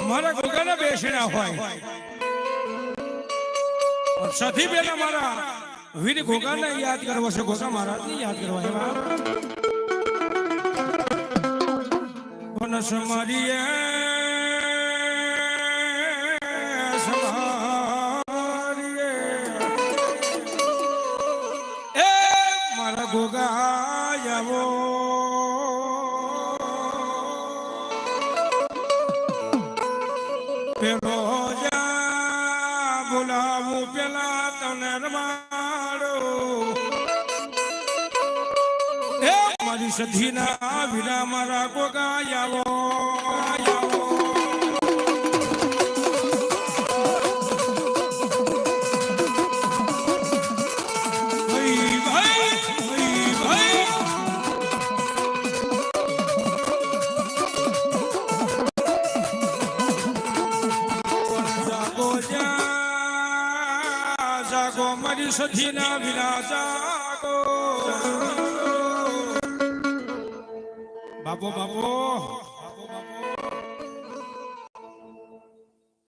મારા ગોગાના બેસણા હોય સધી બેના મારા વીર ગોગાને યાદ કરવો છે, ગોગા મહારાજને યાદ કરવા એવા મારી એ મારા ગોગા આવો પેલો જા બોલાવું પેલા તને રમાડો એ મારી સધીના વીરા મારા ગોગા આવો મારી સધીના વીરા જાગો બાપો બાપો